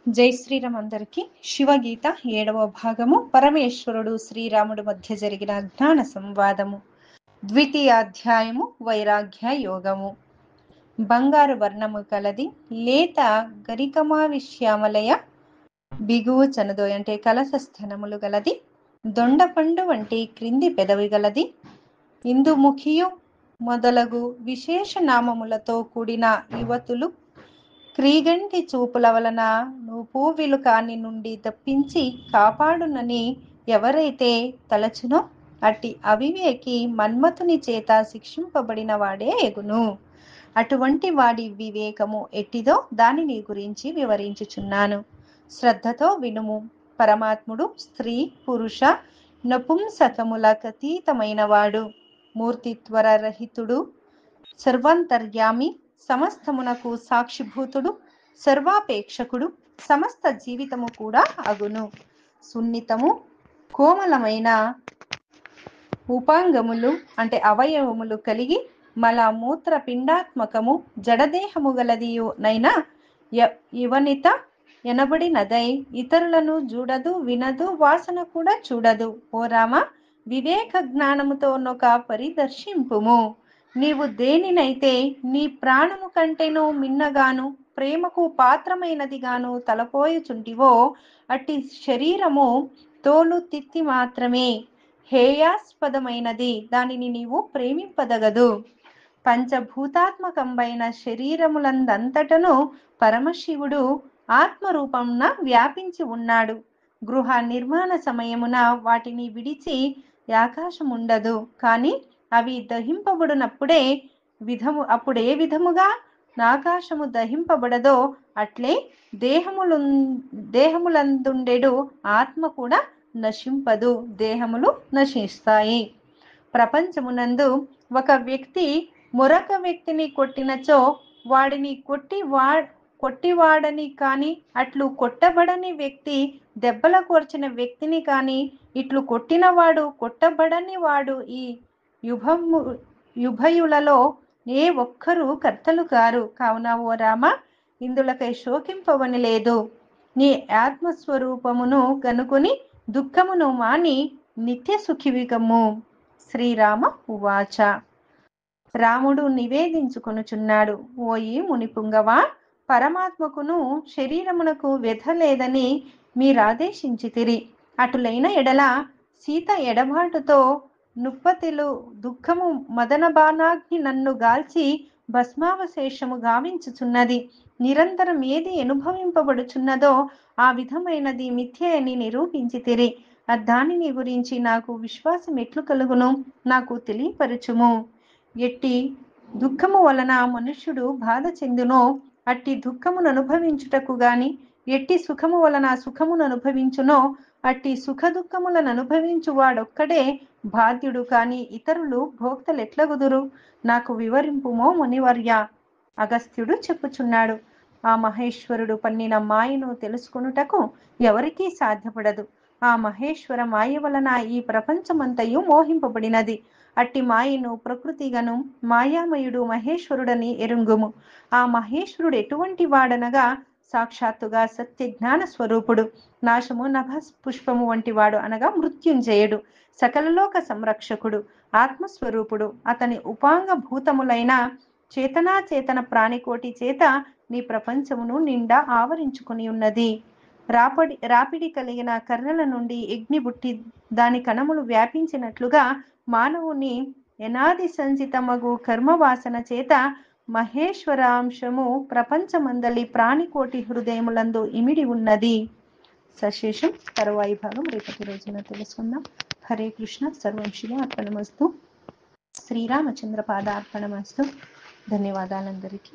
జై శ్రీరామ్ అందరికి. శివగీత 7వ భాగము. పరమేశ్వరుడు శ్రీరాముడు మధ్య జరిగిన జ్ఞాన సంవాదము. ద్వితీయాధ్యాయము. వైరాగ్య యోగము. బంగారు వర్ణము కలది, లేత గరికమావిశ్యామలయ బిగువు చనుదోయ్ అంటే కలశస్థనములు గలది, దొండపండు వంటి క్రింది పెదవి గలది, ఇందుముఖియు మొదలగు విశేష నామములతో కూడిన యువతులు క్రీగంటి చూపుల వలన పూవిలు కాని నుండి తప్పించి కాపాడునని ఎవరైతే తలచునో అట్టి అవివేకి మన్మథుని చేత శిక్షింపబడిన వాడే ఎగును. అటువంటి వాడి వివేకము ఎట్టిదో దానిని గురించి వివరించుచున్నాను. శ్రద్ధతో వినుము. పరమాత్ముడు స్త్రీ పురుష నపుంసకములకతీతమైన వాడు, మూర్తిత్వర రహితుడు, సర్వాంతర్యామి, సమస్తమునకు సాక్షిభూతుడు, సర్వాపేక్షకుడు, సమస్త జీవితము కూడా అగును. సున్నితము కోమలమైన ఉపాంగములు అంటే అవయవములు కలిగి మల మూత్ర పిండాత్మకము జడదేహము గలదియు నైనా యువనిత ఎనబడినదై ఇతరులను చూడదు, వినదు, వాసన కూడా చూడదు. ఓ రామ, వివేక జ్ఞానముతో నొక పరిదర్శింపుము. నీవు దేనినైతే నీ ప్రాణము కంటేనూ మిన్నగాను ప్రేమకు పాత్రమైనదిగాను తలపోయుచుంటివో అట్టి శరీరము తోలు తిత్తి మాత్రమే, హేయాస్పదమైనది. దానిని నీవు ప్రేమింపదగదు. పంచభూతాత్మకంబైన శరీరములందంతటను పరమశివుడు ఆత్మరూపంన వ్యాపించి ఉన్నాడు. గృహ నిర్మాణ సమయమున వాటిని విడిచి ఆకాశముండదు. కానీ అవి దహింపబడినప్పుడే అప్పుడే విధముగా ఆకాశము దహింపబడదో అట్లే దేహములందుండెడు ఆత్మ కూడా నశింపదు. దేహములు నశిస్తాయి. ప్రపంచమునందు ఒక వ్యక్తి మరొక వ్యక్తిని కొట్టినచో వాడిని కొట్టివాడని కాని, అట్లు కొట్టబడని వ్యక్తి దెబ్బల కోర్చిన వ్యక్తిని కాని, ఇట్లు కొట్టినవాడు కొట్టబడని వాడు ఈ యుభయులలో ఏ ఒక్కరూ కర్తలు కారు. కావున ఓ రామ, ఇందులకై శోకింపవని లేదు. నీ ఆత్మస్వరూపమును కనుకొని దుఃఖమును మాని నిత్య సుఖివిగము. శ్రీరామ ఉవాచ. రాముడు నివేదించుకొనుచున్నాడు. ఓయి మునిపుంగవా, పరమాత్మకును శరీరమునకు వ్యధ లేదని మీరాదేశించితిరి. అటులైన ఎడల సీత ఎడబాటుతో నుప్పతిలు దుఃఖము మదన బాణాగ్ని నన్ను గాల్చి భస్మావశేషము గావించుచున్నది. నిరంతరం ఏది అనుభవింపబడుచున్నదో ఆ విధమైనది మిథ్య అని నిరూపించితిరి. దానిని గురించి నాకు విశ్వాసం ఎట్లు కలుగును? నాకు తెలియపరచుము. ఎట్టి దుఃఖము వలన మనుష్యుడు బాధ చెందునో అట్టి దుఃఖమును అనుభవించుటకు గాని, ఎట్టి సుఖము వలన సుఖమును అనుభవించునో అట్టి సుఖ దుఃఖములను అనుభవించు వాడొక్కడే బాధ్యుడు. కాని ఇతరులు భోక్తలెట్లగుదురు? నాకు వివరింపుమో మునివర్య. అగస్త్యుడు చెప్పుచున్నాడు. ఆ మహేశ్వరుడు పన్నిన మాయను తెలుసుకొనుటకు ఎవరికీ సాధ్యపడదు. ఆ మహేశ్వర మాయ వలన ఈ ప్రపంచమంతయు మోహింపబడినది. అట్టి మాయను ప్రకృతిగను మాయామయుడు మహేశ్వరుడని ఎరుంగుము. ఆ మహేశ్వరుడు ఎటువంటి వాడనగా సాక్షాత్తుగా సత్య జ్ఞాన స్వరూపుడు, నాశము నభ పుష్పము వంటి వాడు అనగా మృత్యుంజయుడు, సకలలోక సంరక్షకుడు, ఆత్మస్వరూపుడు. అతని ఉపాంగ భూతములైన చేతనాచేతన ప్రాణికోటి చేత నీ ప్రపంచమును నిండా ఆవరించుకుని ఉన్నది. రాపిడి కలిగిన కర్రల నుండి అగ్ని బుట్టి దాని కణములు వ్యాపించినట్లుగా మానవుని ఎనాది సంచితమగు కర్మవాసన చేత మహేశ్వరాంశము ప్రపంచమందలి ప్రాణికోటి హృదయములందు ఇమిడి ఉన్నది. సశేషం తరువాయి భాగం రేపటి రోజున తెలుసుకుందాం. హరే కృష్ణ. సర్వం శివ అర్పణమస్తు. శ్రీరామచంద్ర పాదార్పణమస్తు. ధన్యవాదాలందరికీ.